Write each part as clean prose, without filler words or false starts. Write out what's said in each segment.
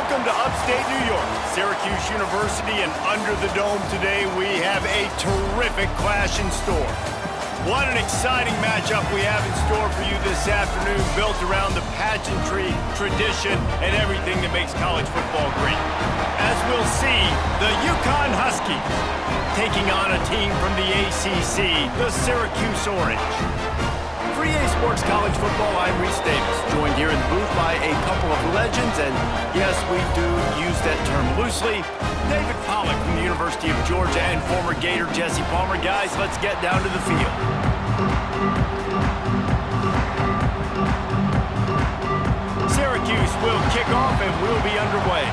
Welcome to upstate New York, Syracuse University, and under the dome today we have a terrific clash in store. What an exciting matchup we have in store for you this afternoon, built around the pageantry, tradition, and everything that makes college football great. As we'll see, the UConn Huskies taking on a team from the ACC, the Syracuse Orange. For EA Sports College Football, I'm Reese Davis, joined here in the booth by a couple of legends, and yes, we do use that term loosely. David Pollack from the University of Georgia and former Gator Jesse Palmer. Guys, let's get down to the field. Syracuse will kick off and we'll be underway.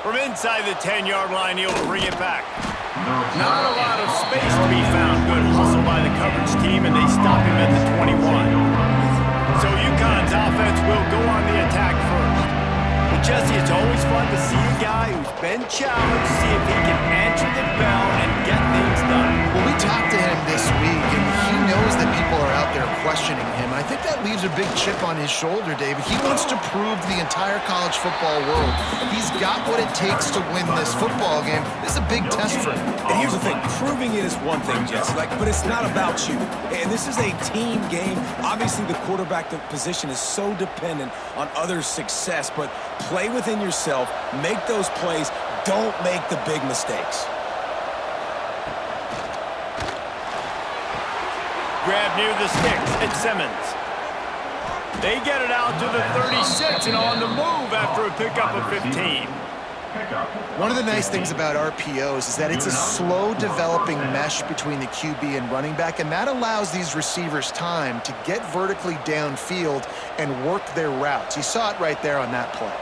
From inside the 10-yard line, he'll bring it back. Not a lot of space to be found. Good hustle by the coverage team, and they stop him at the 21. So UConn's offense will go on the attack first. But Jesse, it's always fun to see a guy who's been challenged, see if he can answer the bell and get things done. Well, we talked to him this week, and he knows that people are out there questioning him. I think that leaves a big chip on his shoulder, David. He wants to prove to the entire college football world he's got what it takes to win this football game. This is a big test for him. And here's the thing, proving it is one thing, Jesse, but it's not about you. And this is a team game. Obviously, the quarterback position is so dependent on others' success, but play within yourself, make those plays, don't make the big mistakes. Grab near the sticks, it's Simmons. They get it out to the 36 and on the move after a pickup of 15. One of the nice things about RPOs is that it's a slow developing mesh between the QB and running back, and that allows these receivers time to get vertically downfield and work their routes. You saw it right there on that play.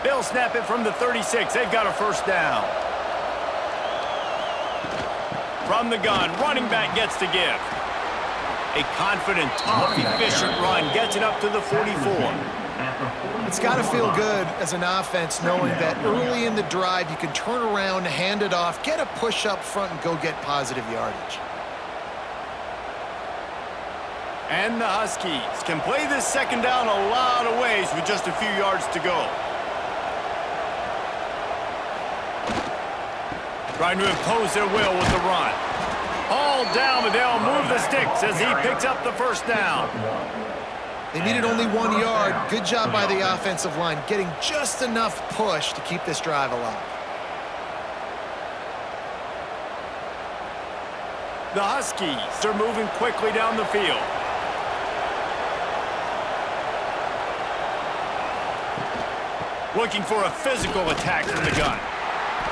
They'll snap it from the 36. They've got a first down. From the gun, running back gets to give. A confident, tough, efficient run gets it up to the 44. It's got to feel good as an offense knowing that early in the drive you can turn around, hand it off, get a push up front, and go get positive yardage. And the Huskies can play this second down a lot of ways with just a few yards to go. Trying to impose their will with the run. All down, but they'll move the sticks as he picks up the first down. They needed only 1 yard. Good job by the offensive line, getting just enough push to keep this drive alive. The Huskies are moving quickly down the field. Looking for a physical attack from the gun.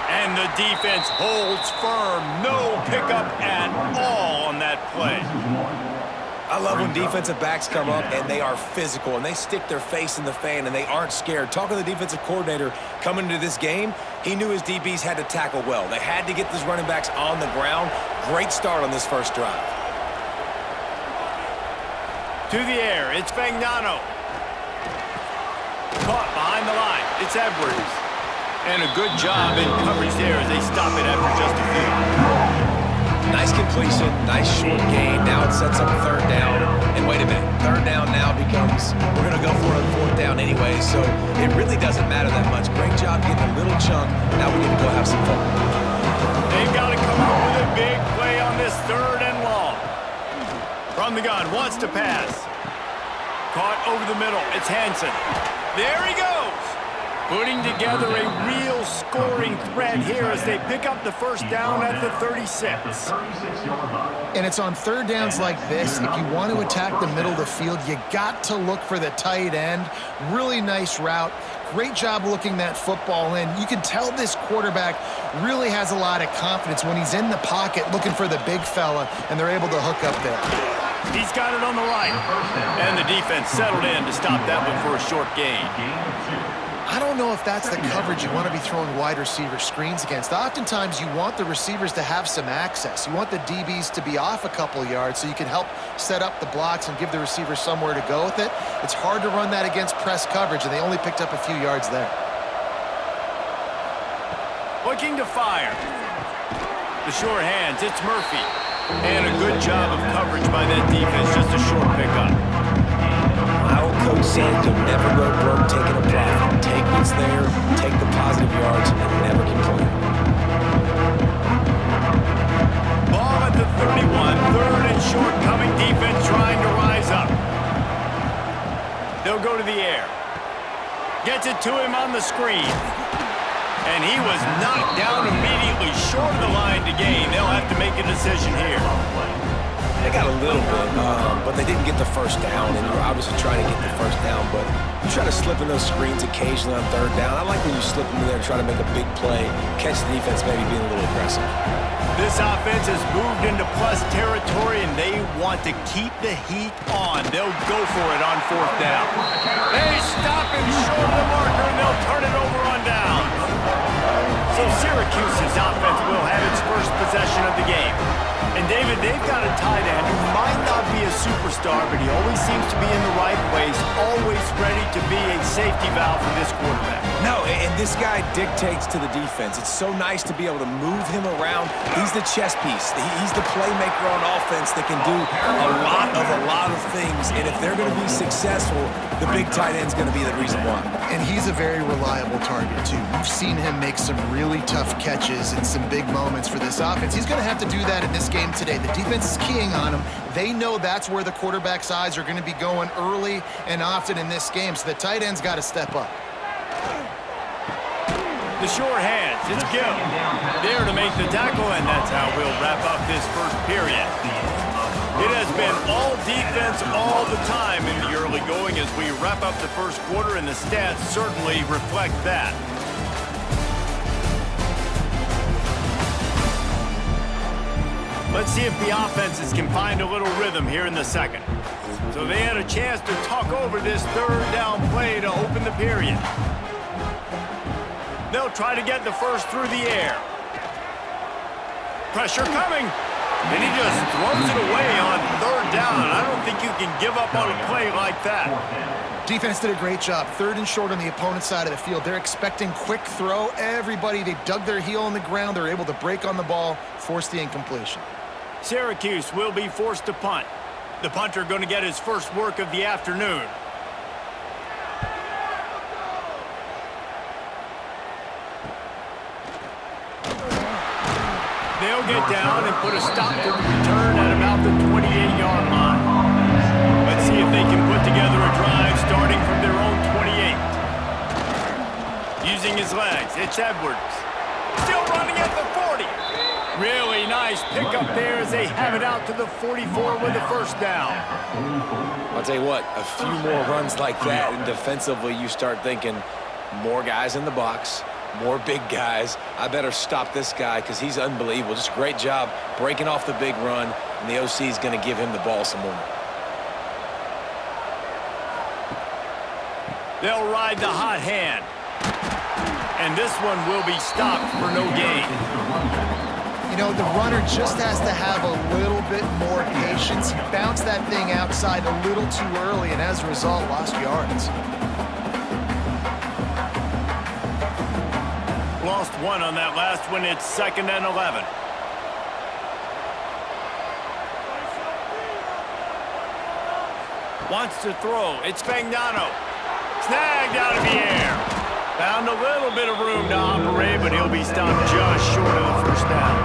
And the defense holds firm. No pickup at all on that play. I love when defensive backs come up and they are physical and they stick their face in the fan and they aren't scared. Talking to the defensive coordinator coming into this game, he knew his DBs had to tackle well. They had to get these running backs on the ground. Great start on this first drive. To the air, it's Fagnano. Caught behind the line, it's Edwards. And a good job in coverage there as they stop it after just a few. Nice completion, nice short gain. Now it sets up third down. And wait a minute, third down now becomes, we're going to go for it on fourth down anyway, so it really doesn't matter that much. Great job getting a little chunk. Now we need to go have some fun. They've got to come up with a big play on this third and long. From the gun, wants to pass. Caught over the middle, it's Hansen. There he goes. Putting together a real scoring threat here as they pick up the first down at the 36. And it's on third downs like this, if you want to attack the middle of the field, you got to look for the tight end. Really nice route. Great job looking that football in. You can tell this quarterback really has a lot of confidence when he's in the pocket looking for the big fella, and they're able to hook up there. He's got it on the right. And the defense settled in to stop that one for a short gain. I don't know if that's the coverage you want to be throwing wide receiver screens against. Oftentimes, you want the receivers to have some access. You want the DBs to be off a couple yards so you can help set up the blocks and give the receivers somewhere to go with it. It's hard to run that against press coverage, and they only picked up a few yards there. Looking to fire. The short hands, it's Murphy. And a good job of coverage by that defense, just a short pickup. coach said, you'll never go broke taking a profit. Take what's there, take the positive yards, and never complain. Ball at the 31, third and short, coming defense trying to rise up. They'll go to the air. Gets it to him on the screen. And he was knocked down immediately short of the line to gain. They'll have to make a decision here. They got a little bit, but they didn't get the first down, and you're obviously trying to get the first down, but you try to slip in those screens occasionally on third down. I like when you slip in there and try to make a big play, catch the defense maybe being a little aggressive. This offense has moved into plus territory, and they want to keep the heat on. They'll go for it on fourth down. They stop him short of the marker, and they'll turn it over on down. So Syracuse's offense will have its first possession of the game. And David, they've got a tight end who might not be a superstar, but he always seems to be in the right place, always ready to be a safety valve for this quarterback. No, and this guy dictates to the defense. It's so nice to be able to move him around. He's the chess piece. He's the playmaker on offense that can do a lot of things. And if they're going to be successful, the big tight end's going to be the reason why. And he's a very reliable target, too. We've seen him make some really tough catches in some big moments for this offense. He's going to have to do that in this game today. The defense is keying on him. They know that's where the quarterback's eyes are going to be going early and often in this game, so the tight end's got to step up. The short hands, it's Gill. There to make the tackle, and that's how we'll wrap up this first period. It has been all defense all the time in the early going as we wrap up the first quarter, and the stats certainly reflect that. Let's see if the offenses can find a little rhythm here in the second. So they had a chance to talk over this third down play to open the period. They'll try to get the first through the air. Pressure coming. And he just throws it away on third down. I don't think you can give up on a play like that. Defense did a great job. Third and short on the opponent's side of the field. They're expecting quick throw. Everybody, they dug their heel on the ground. They're able to break on the ball, force the incompletion. Syracuse will be forced to punt. The punter going to get his first work of the afternoon. They'll get down and put a stop to the return at about the 28-yard line. Let's see if they can put together a drive starting from their own 28. Using his legs, it's Edwards. Still running at the 40. Really nice pickup there as they have it out to the 44 with the first down. I'll tell you what, a few more runs like that, and defensively you start thinking more guys in the box, more big guys. I better stop this guy because he's unbelievable. Just a great job breaking off the big run, and the OC is going to give him the ball some more. They'll ride the hot hand. And this one will be stopped for no gain. You know, the runner just has to have a little bit more patience. He bounced that thing outside a little too early, and as a result, lost yards. Lost one on that last one. It's 2nd and 11. Wants to throw. It's Fagnano. Snagged out of the air. Found a little bit of room to operate, but he'll be stopped just short of the first down.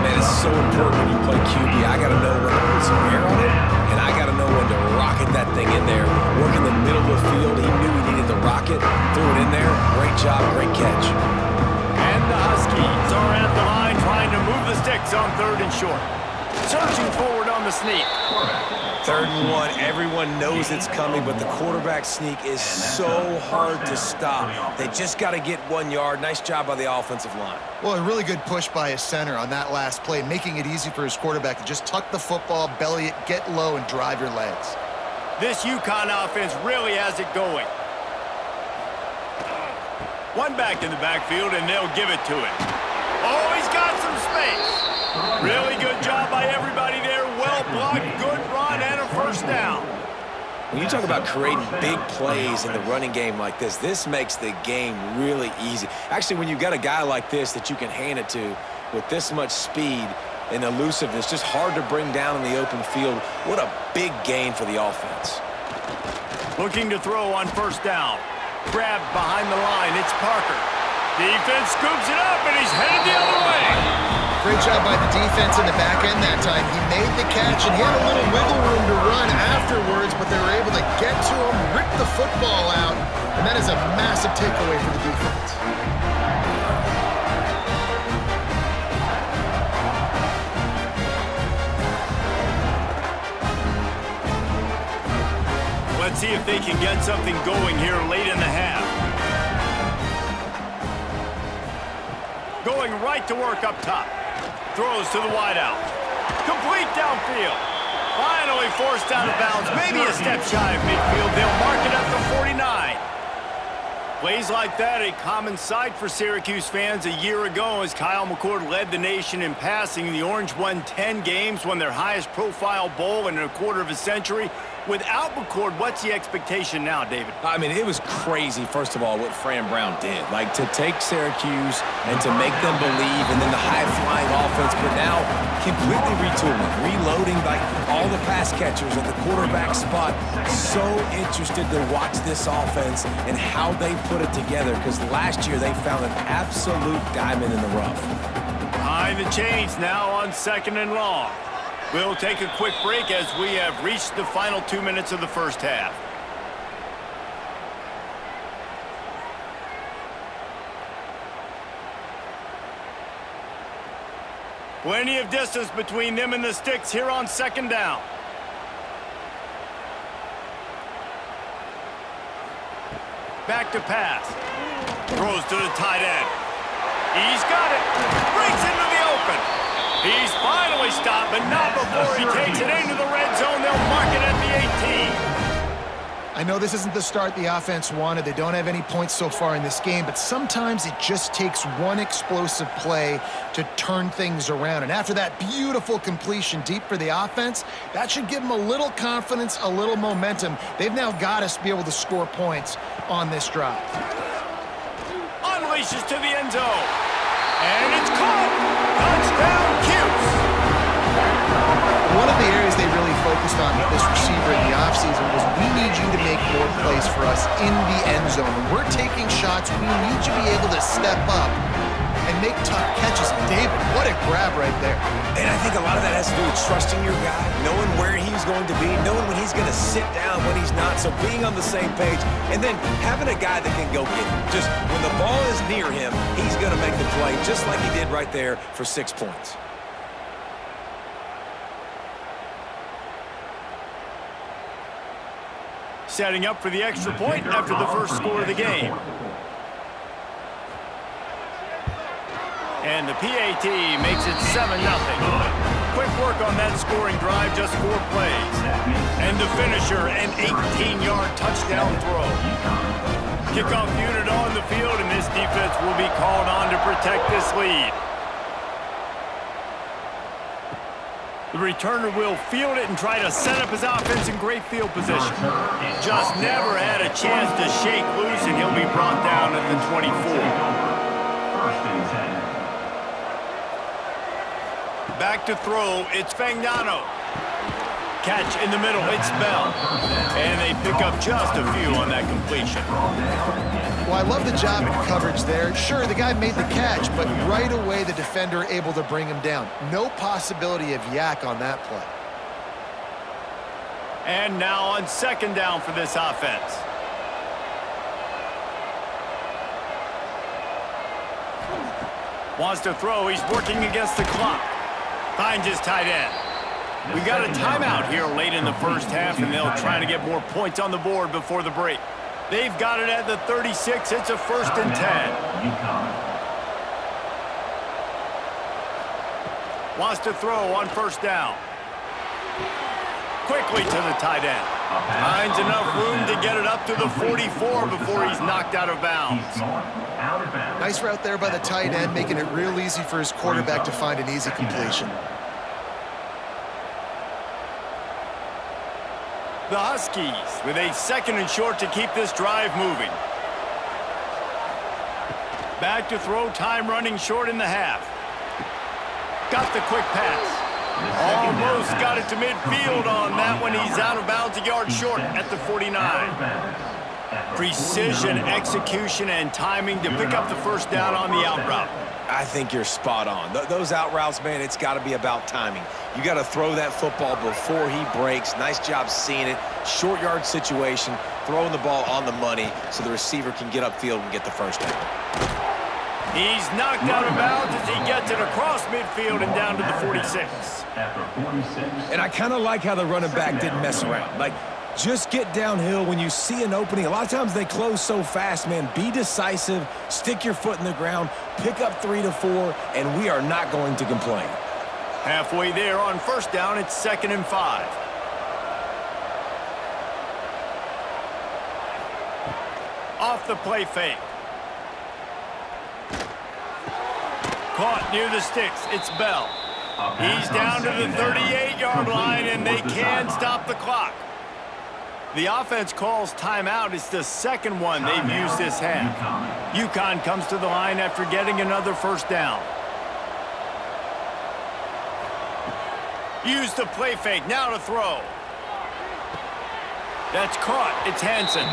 Man, it's so important when you play QB. I got to know when to put some air on it, and I got to know when to rocket that thing in there. Work in the middle of the field. He knew he needed the rocket. Threw it in there. Great job, great catch. And the Huskies are at the line trying to move the sticks on 3rd and short. Searching forward on the sneak. 3rd and 1. Everyone knows it's coming, but the quarterback sneak is so hard to stop. They just got to get 1 yard. Nice job by the offensive line. Well, a really good push by his center on that last play, making it easy for his quarterback to just tuck the football, belly it, get low, and drive your legs. This UConn offense really has it going. One back in the backfield, and they'll give it to him. Oh, he's got some space. Really good job by everybody there. Well blocked, good run, and a first down. When you talk about creating big plays in the running game like this, this makes the game really easy. Actually, when you've got a guy like this that you can hand it to with this much speed and elusiveness, just hard to bring down in the open field, what a big gain for the offense. Looking to throw on first down. Grabbed behind the line. It's Parker. Defense scoops it up, and he's headed the other way. Great job by the defense in the back end that time. He made the catch, and he had a little wiggle room to run afterwards, but they were able to get to him, rip the football out, and that is a massive takeaway for the defense. Let's see if they can get something going here late in the half. Going right to work up top. Throws to the wideout. Complete downfield. Finally forced out of bounds. Maybe a step shy of midfield. They'll mark it at the 49. Plays like that, a common sight for Syracuse fans a year ago as Kyle McCord led the nation in passing. The Orange won 10 games, won their highest profile bowl in a quarter of a century. Without McCord, what's the expectation now, David? I mean, it was crazy, first of all, what Fran Brown did. Like, to take Syracuse and to make them believe, and then the high-flying offense, but now completely retooling, reloading, like, all the pass catchers at the quarterback spot. So interested to watch this offense and how they put it together, because last year they found an absolute diamond in the rough. Behind the chains now on 2nd and long. We'll take a quick break as we have reached the final 2 minutes of the first half. Plenty of distance between them and the sticks here on 2nd down. Back to pass. Throws to the tight end. He's got it. Breaks into the open. He's finally stopped, but not before he takes it into the red zone. They'll mark it at the 18. I know this isn't the start the offense wanted. They don't have any points so far in this game, but sometimes it just takes one explosive play to turn things around. And after that beautiful completion deep for the offense, that should give them a little confidence, a little momentum. They've now got us to be able to score points on this drive. Unleashes to the end zone. And it's caught. Touchdown, Cuse. One of the areas they really focused on with this receiver in the offseason was we need you to make more plays for us in the end zone. When we're taking shots, we need you to be able to step up and make tough catches. David, what a grab right there. And I think a lot of that has to do with trusting your guy, knowing where he's going to be, knowing when he's going to sit down, when he's not, so being on the same page, and then having a guy that can go get it. Just when the ball is near him, he's going to make the play, just like he did right there for 6 points. Setting up for the extra point after the first score of the game. And the PAT makes it 7-0. Quick work on that scoring drive, just 4 plays. And the finisher, an 18-yard touchdown throw. Kickoff unit on the field, and this defense will be called on to protect this lead. The returner will field it and try to set up his offense in great field position. Just never had a chance to shake loose, and he'll be brought down at the 24. Back to throw, it's Fagnano. Catch in the middle, it's Bell. And they pick up just a few on that completion. Well, I love the job in coverage there. Sure, the guy made the catch, but right away the defender able to bring him down. No possibility of yak on that play. And now on 2nd down for this offense. Wants to throw, he's working against the clock. Finds his tight end. We got a timeout here late in the first half, and they'll try to get more points on the board before the break. They've got it at the 36. It's a 1st and 10. Wants to throw on first down. Quickly to the tight end. Finds enough room to get it up to the 44 before he's knocked out of bounds. Nice route there by the tight end, making it real easy for his quarterback to find an easy completion. The Huskies with a 2nd and short to keep this drive moving. Back to throw, time running short in the half. Got the quick pass. Almost got it to midfield on that one. He's out of bounds, a yard short at the 49. Precision, execution, and timing to pick up the first down on the out route. I think you're spot on. Those out routes, man, it's got to be about timing. You got to throw that football before he breaks. Nice job seeing it. Short yard situation, throwing the ball on the money so the receiver can get upfield and get the first down. He's knocked out of bounds as he gets it across midfield and down to the 46. And I kind of like how the running back didn't mess around. Like, just get downhill when you see an opening. A lot of times they close so fast, man. Be decisive, stick your foot in the ground, pick up 3 to 4, and we are not going to complain. Halfway there on first down, it's 2nd and 5. Off the play fake. Caught near the sticks. It's Bell. He's down to the 38-yard line, and they can stop the clock. The offense calls timeout. It's the second one they've used this half. UConn comes to the line after getting another first down. Use the play fake. Now to throw. That's caught. It's Hansen.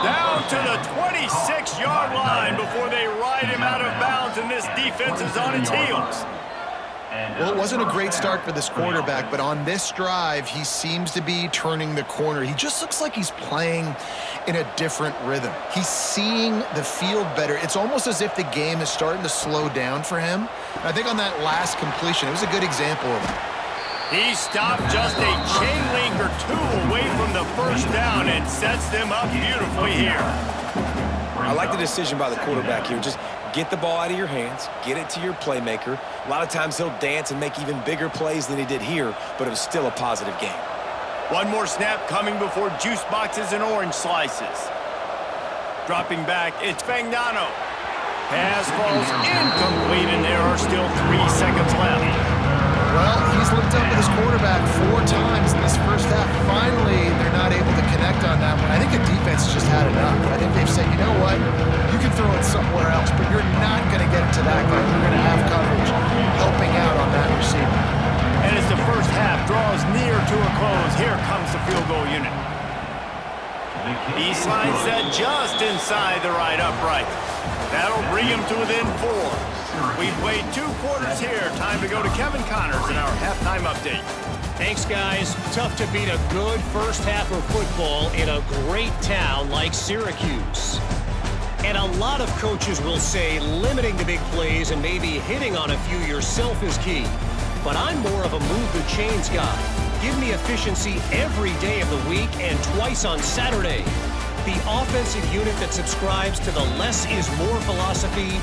Down to the 26-yard line before they ride him out of bounds, and this defense is on its heels. Well, it wasn't a great start for this quarterback, but on this drive, he seems to be turning the corner. He just looks like he's playing in a different rhythm. He's seeing the field better. It's almost as if the game is starting to slow down for him. I think on that last completion, it was a good example of it. He stopped just a chain link or two away from the first down and sets them up beautifully here. I like the decision by the quarterback here. Just get the ball out of your hands, get it to your playmaker. A lot of times he'll dance and make even bigger plays than he did here, but it was still a positive game. One more snap coming before juice boxes and orange slices. Dropping back, it's Fagnano. Pass falls incomplete, and there are still 3 seconds left. Well, he's looked up at his quarterback 4 times in this first half. Finally, they're not able to connect on that one. I think the defense just had enough. I think they've said, you know what, you can throw it somewhere else, but you're not going to get it to that guy. You're going to have coverage helping out on that receiver. And as the first half draws near to a close, here comes the field goal unit. He slides that just inside the right upright. That'll bring him to within 4. We've played 2 quarters here. Time to go to Kevin Connors in our halftime update. Thanks, guys. Tough to beat a good first half of football in a great town like Syracuse. And a lot of coaches will say limiting the big plays and maybe hitting on a few yourself is key. But I'm more of a move the chains guy. Give me efficiency every day of the week and twice on Saturday. The offensive unit that subscribes to the less is more philosophy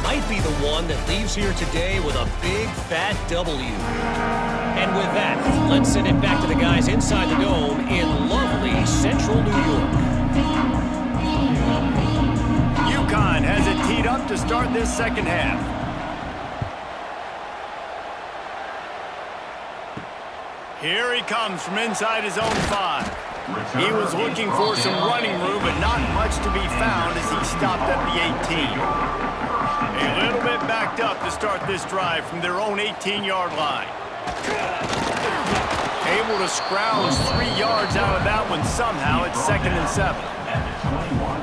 might be the one that leaves here today with a big fat W. And with that, let's send it back to the guys inside the dome in lovely central New York. UConn has it teed up to start this second half. Here he comes from inside his own 5. He was looking for some running room, but not much to be found as he stopped at the 18. A little bit backed up to start this drive from their own 18-yard line. Able to scrounge 3 yards out of that one somehow. It's 2nd and 7.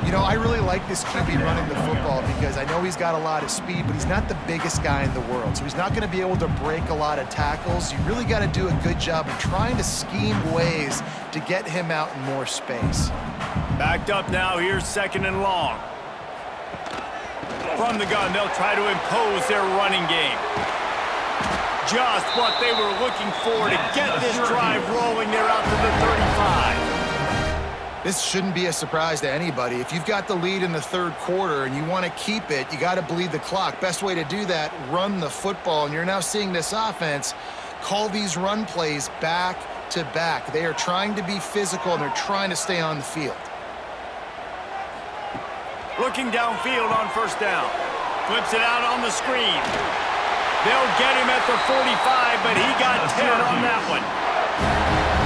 You know, I really like this QB running the football because I know he's got a lot of speed, but he's not the biggest guy in the world. So he's not going to be able to break a lot of tackles. You really got to do a good job of trying to scheme ways to get him out in more space. Backed up now. Here's 2nd and long. From the gun, they'll try to impose their running game. Just what they were looking for to get this drive rolling. They're out to the 35. This shouldn't be a surprise to anybody. If you've got the lead in the 3rd quarter and you want to keep it, you got to bleed the clock. Best way to do that, run the football. And you're now seeing this offense call these run plays back to back. They are trying to be physical, and they're trying to stay on the field. Looking downfield on first down. Flips it out on the screen. They'll get him at the 45, but he got 10 on that one.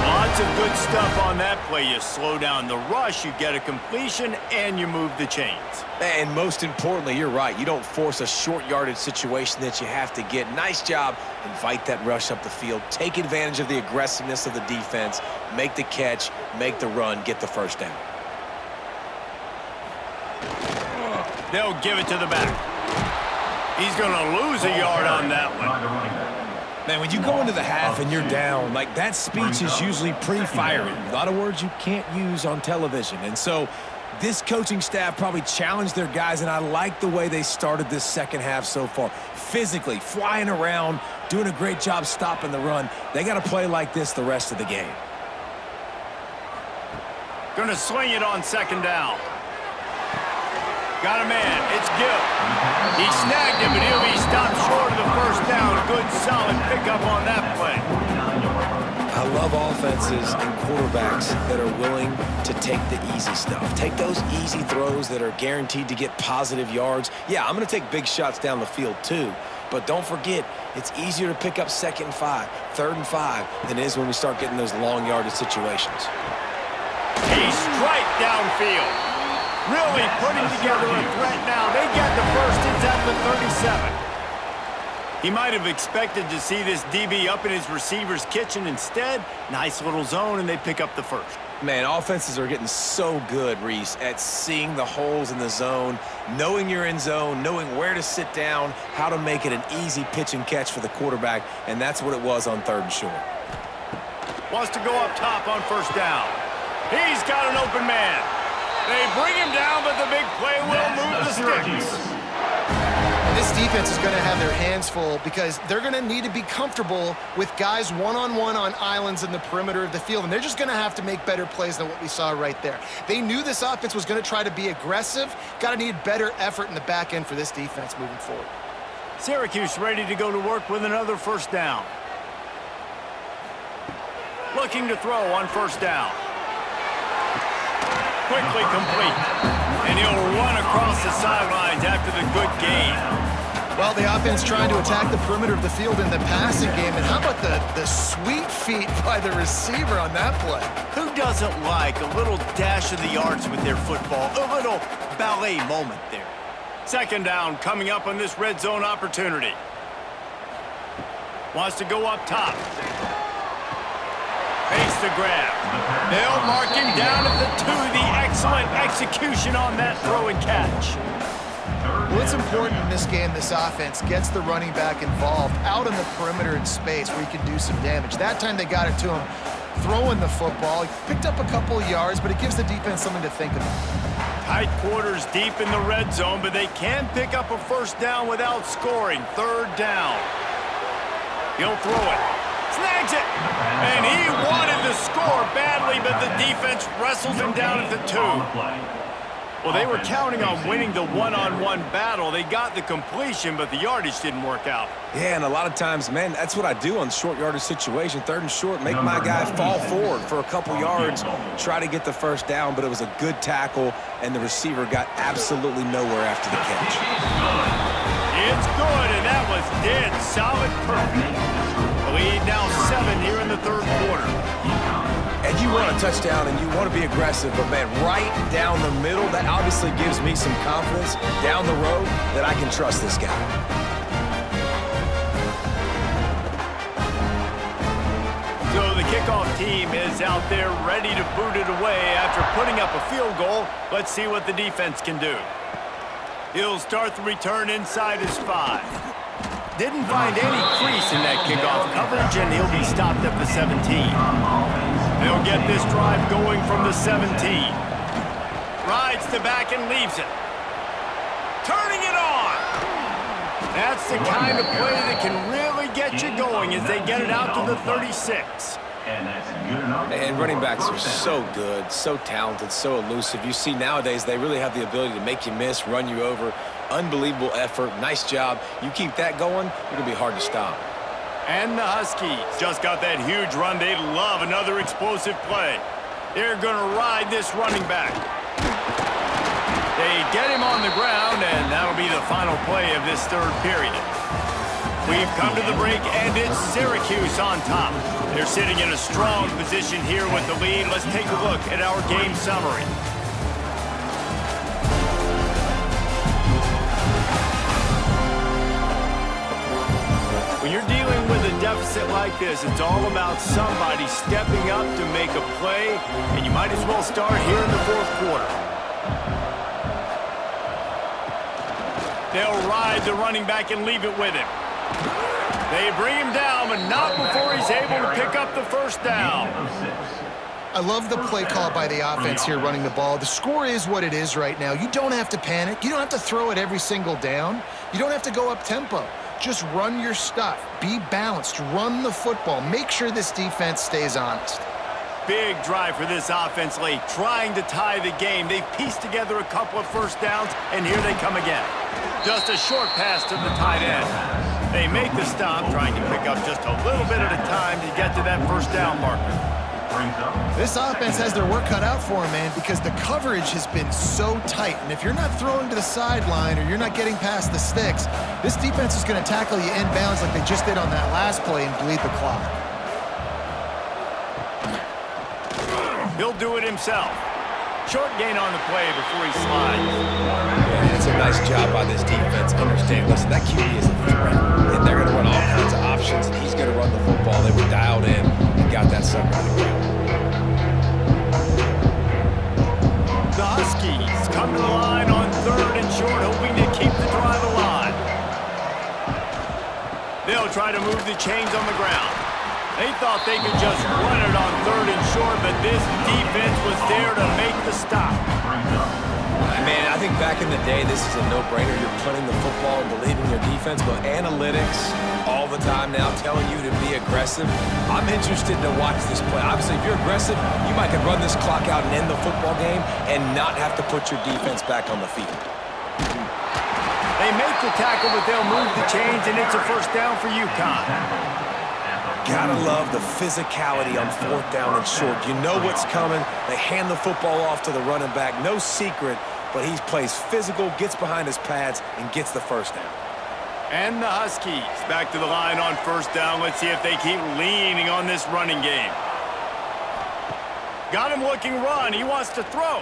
Lots Lots of good stuff on that play. You slow down the rush, you get a completion, and you move the chains. And most importantly, you're right. You don't force a short yardage situation that you have to get. Nice job. Invite that rush up the field. Take advantage of the aggressiveness of the defense. Make the catch, make the run, get the first down. They'll give it to the back. He's going to lose a yard on that one. Man, when you go into the half and you're down, like, that speech is usually pretty fiery. A lot of words you can't use on television. And so this coaching staff probably challenged their guys, and I like the way they started this second half so far. Physically, flying around, doing a great job stopping the run. They got to play like this the rest of the game. Going to swing it on second down. Got a man. It's Gill. He snagged him, but he'll be stopped short of the first down. Good, solid pickup on that play. I love offenses and quarterbacks that are willing to take the easy stuff. Take those easy throws that are guaranteed to get positive yards. Yeah, I'm going to take big shots down the field too. But don't forget, it's easier to pick up 2nd and 5, 3rd and 5 than it is when we start getting those long yardage situations. He's straight downfield. Really putting together a threat now. They get the first. It's at the 37. He might have expected to see this DB up in his receiver's kitchen. Instead, nice little zone, and they pick up the first. Man, offenses are getting so good, Reese, at seeing the holes in the zone, knowing you're in zone, knowing where to sit down, how to make it an easy pitch and catch for the quarterback, and that's what it was on 3rd and short. Wants to go up top on first down. He's got an open man. They bring him down, but the big play will move the sticks. And this defense is going to have their hands full because they're going to need to be comfortable with guys one-on-one on islands in the perimeter of the field, and they're just going to have to make better plays than what we saw right there. They knew this offense was going to try to be aggressive. Got to need better effort in the back end for this defense moving forward. Syracuse ready to go to work with another first down. Looking to throw on first down. Quickly complete. And he'll run across the sidelines after the good gain. Well, the offense trying to attack the perimeter of the field in the passing game. And how about the sweet feet by the receiver on that play? Who doesn't like a little dash of the yards with their football? A little ballet moment there. Second down coming up on this red zone opportunity. Wants to go up top. Makes the grab. They'll mark him down at the 2. The excellent execution on that throw and catch. Well, it's important in this game this offense gets the running back involved out in the perimeter in space where he can do some damage. That time they got it to him throwing the football. He picked up a couple of yards, but it gives the defense something to think about. Tight quarters deep in the red zone, but they can pick up a first down without scoring. 3rd down. He'll throw it. Snags it. And he wanted the score badly, but the defense wrestles him down at the 2. Well, they were counting on winning the one-on-one battle. They got the completion, but the yardage didn't work out. Yeah, and a lot of times, man, that's what I do on short yardage situation. 3rd and short, make my guy fall forward for a couple yards, try to get the first down, but it was a good tackle, and the receiver got absolutely nowhere after the catch. It's good, and that was dead solid perfect. Lead now 7 here in the 3rd quarter. And you want a touchdown and you want to be aggressive, but man, right down the middle, that obviously gives me some confidence down the road that I can trust this guy. So the kickoff team is out there ready to boot it away after putting up a field goal. Let's see what the defense can do. He'll start the return inside his 5. Didn't find any crease in that kickoff coverage, and he'll be stopped at the 17. They'll get this drive going from the 17. Rides to back and leaves it. Turning it on. That's the kind of play that can really get you going as they get it out to the 36. And running backs are so good, so talented, so elusive. You see nowadays they really have the ability to make you miss, run you over. Unbelievable effort. Nice job. You keep that going, you're going to be hard to stop. And the Huskies just got that huge run. They love another explosive play. They're going to ride this running back. They get him on the ground, and that'll be the final play of this 3rd period. We've come to the break, and it's Syracuse on top. They're sitting in a strong position here with the lead. Let's take a look at our game summary. When you're dealing with a deficit like this, it's all about somebody stepping up to make a play, and you might as well start here in the fourth quarter. They'll ride the running back and leave it with him. They bring him down, but not before he's able to pick up the first down. I love the play call by the offense here running the ball. The score is what it is right now. You don't have to panic. You don't have to throw it every single down. You don't have to go up tempo. Just run your stuff. Be balanced. Run the football. Make sure this defense stays honest. Big drive for this offense late, trying to tie the game. They've pieced together a couple of first downs, and here they come again. Just a short pass to the tight end. They make the stop, trying to pick up just a little bit at a time to get to that first down marker. This offense has their work cut out for them, man, because the coverage has been so tight. And if you're not throwing to the sideline or you're not getting past the sticks, this defense is going to tackle you inbounds like they just did on that last play and bleed the clock. He'll do it himself. Short gain on the play before he slides. Yeah, it's a nice job by this defense. Understand, listen, that QB is a threat. And they're going to run all kinds of options, and he's going to run the football. They were dialed in and got that sucker on the ground. The Huskies come to the line on 3rd and short, hoping to keep the drive alive. They'll try to move the chains on the ground. They thought they could just run it on 3rd and short, but this defense was there to make the stop. Man, I think back in the day, this is a no-brainer. You're punting the football and believing in your defense, but analytics all the time now telling you to be aggressive. I'm interested to watch this play. Obviously, if you're aggressive, you might could run this clock out and end the football game and not have to put your defense back on the field. They make the tackle, but they'll move the chains, and it's a first down for UConn. Gotta love the physicality on 4th down and short. You know what's coming. They hand the football off to the running back. No secret, but he plays physical, gets behind his pads, and gets the first down. And the Huskies back to the line on 1st down. Let's see if they keep leaning on this running game. Got him looking run. He wants to throw.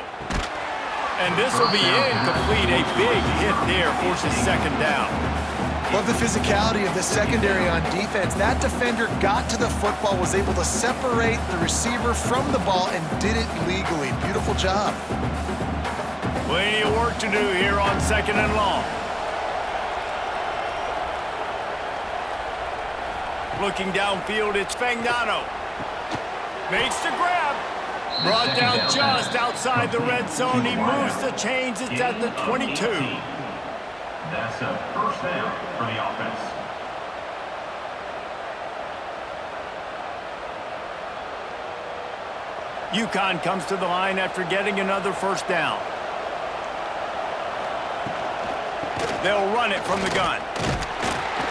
And this will be incomplete. A big hit there forces 2nd down. Love the physicality of the secondary on defense. That defender got to the football, was able to separate the receiver from the ball, and did it legally. Beautiful job. Plenty of work to do here on 2nd and long. Looking downfield, it's Fagnano. Makes the grab. Brought down just outside the red zone. He moves the chains. It's at the 22. That's a first down for the offense. UConn comes to the line after getting another first down. They'll run it from the gun.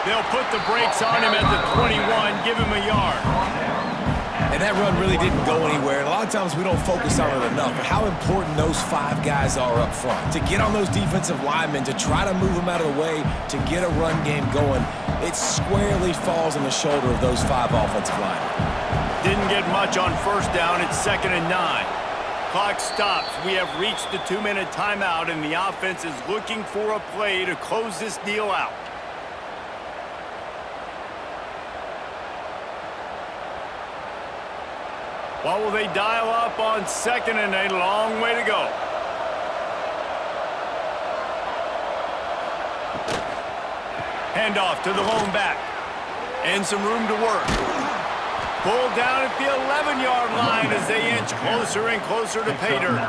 They'll put the brakes on him at the 21, give him a yard. And that run really didn't go anywhere. And a lot of times we don't focus on it enough, but how important those 5 guys are up front. To get on those defensive linemen, to try to move them out of the way, to get a run game going, it squarely falls on the shoulder of those 5 offensive linemen. Didn't get much on 1st down. It's 2nd and 9. Clock stops. We have reached the 2-minute timeout, and the offense is looking for a play to close this deal out. What will they dial up on 2nd and a long way to go? Handoff to the lone back. And some room to work. Pulled down at the 11-yard line as they inch closer and closer to pay dirt.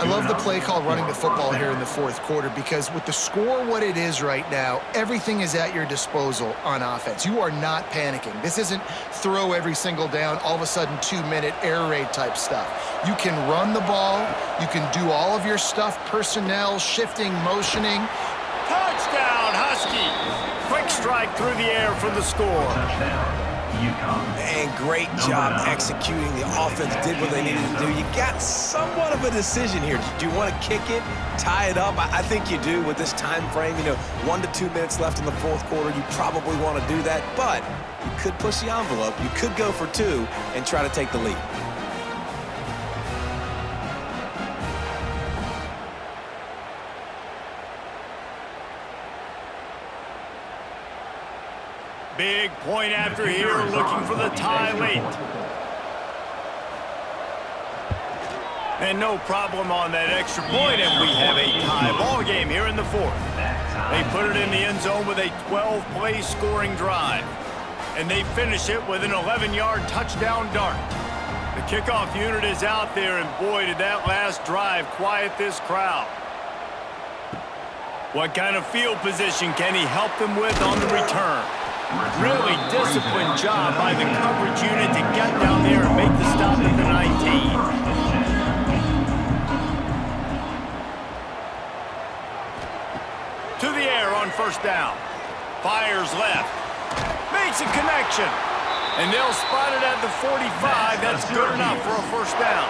I love the play call running the football here in the 4th quarter, because with the score what it is right now, everything is at your disposal on offense. You are not panicking. This isn't throw every single down, all of a sudden 2-minute air raid type stuff. You can run the ball. You can do all of your stuff, personnel, shifting, motioning. Touchdown, Huskies! Quick strike through the air for the score. UConn. And great job executing. The offense did what they needed to do. You got somewhat of a decision here. Do you want to kick it, tie it up? I think you do with this time frame. 1 to 2 minutes left in the fourth quarter. You probably want to do that, but you could push the envelope. You could go for 2 and try to take the lead. Big point after here, looking for the tie late. And no problem on that extra point, and we have a tie ball game here in the fourth. They put it in the end zone with a 12-play scoring drive. And they finish it with an 11-yard touchdown dart. The kickoff unit is out there, and boy, did that last drive quiet this crowd. What kind of field position can he help them with on the return? Really disciplined job by the coverage unit to get down there and make the stop at the 19. To the air on first down. Fires left. Makes a connection. And they'll spot it at the 45. That's good enough for a first down.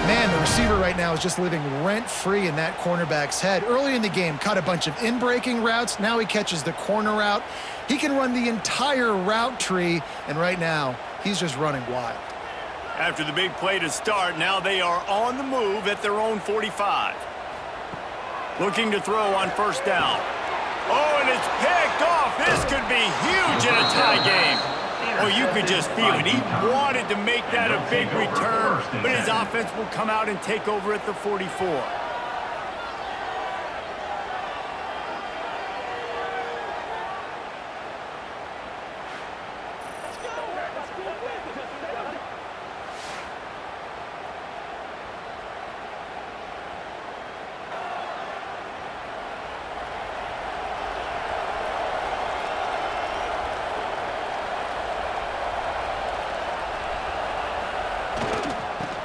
Man, the receiver right now is just living rent-free in that cornerback's head. Early in the game, caught a bunch of in-breaking routes. Now he catches the corner route. He can run the entire route tree, and right now, he's just running wild. After the big play to start, now they are on the move at their own 45. Looking to throw on first down. Oh, and it's picked off. This could be huge in a tie game. Oh, you could just feel it. He wanted to make that a big return, but his offense will come out and take over at the 44.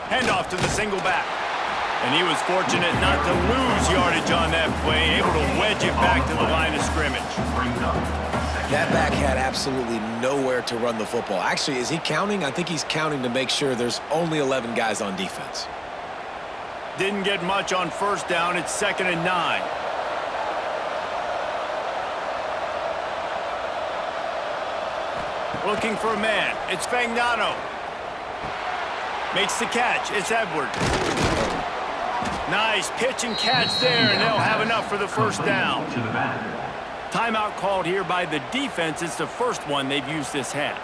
Handoff to the single back. And he was fortunate not to lose yardage on that play, able to wedge it back to the line of scrimmage. That back had absolutely nowhere to run the football. Actually, is he counting? I think he's counting to make sure there's only 11 guys on defense. Didn't get much on first down. It's 2nd and 9. Looking for a man. It's Fagnano. Makes the catch. It's Edwards. Nice pitch and catch there, and they'll have enough for the first down. Timeout called here by the defense. It's the first one they've used this half.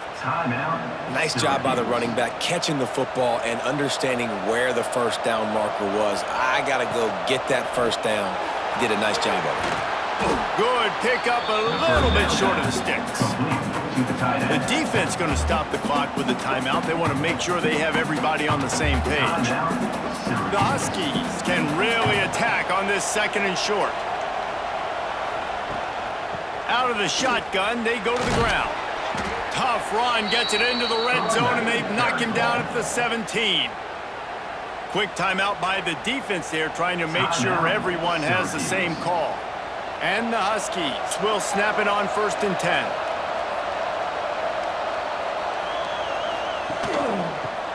Nice job by the running back, catching the football and understanding where the first down marker was. I got to go get that first down. He did a nice job of it. Good pickup, a little bit short of the sticks. The defense going to stop the clock with the timeout. They want to make sure they have everybody on the same page. The Huskies can really attack on this 2nd and short. Out of the shotgun, they go to the ground. Tough run, gets it into the red zone, and they knock him down at the 17. Quick timeout by the defense there, trying to make sure everyone has the same call. And the Huskies will snap it on 1st and 10.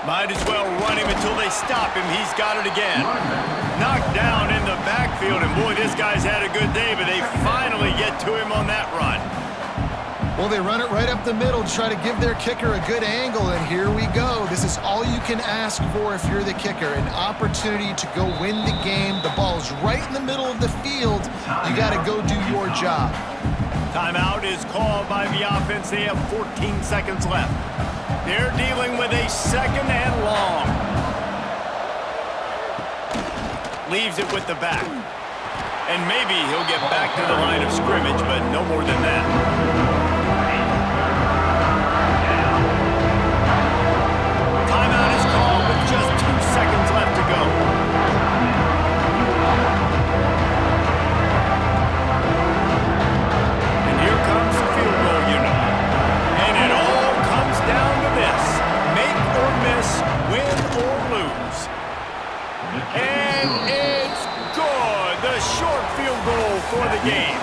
Might as well run him until they stop him. He's got it again. Knocked down in the backfield, and boy, this guy's had a good day, but they finally get to him on that run. Well, they run it right up the middle to try to give their kicker a good angle, and here we go. This is all you can ask for if you're the kicker, an opportunity to go win the game. The ball's right in the middle of the field. You got to go do your job. Timeout is called by the offense. They have 14 seconds left. They're dealing with a 2nd and long. Leaves it with the back. And maybe he'll get back to the line of scrimmage, but no more than that. Timeout is called with just 2 seconds left to go. And here comes the field goal unit. And it all comes down to this. Make or miss, win or lose. And it's good. The short field goal for the game.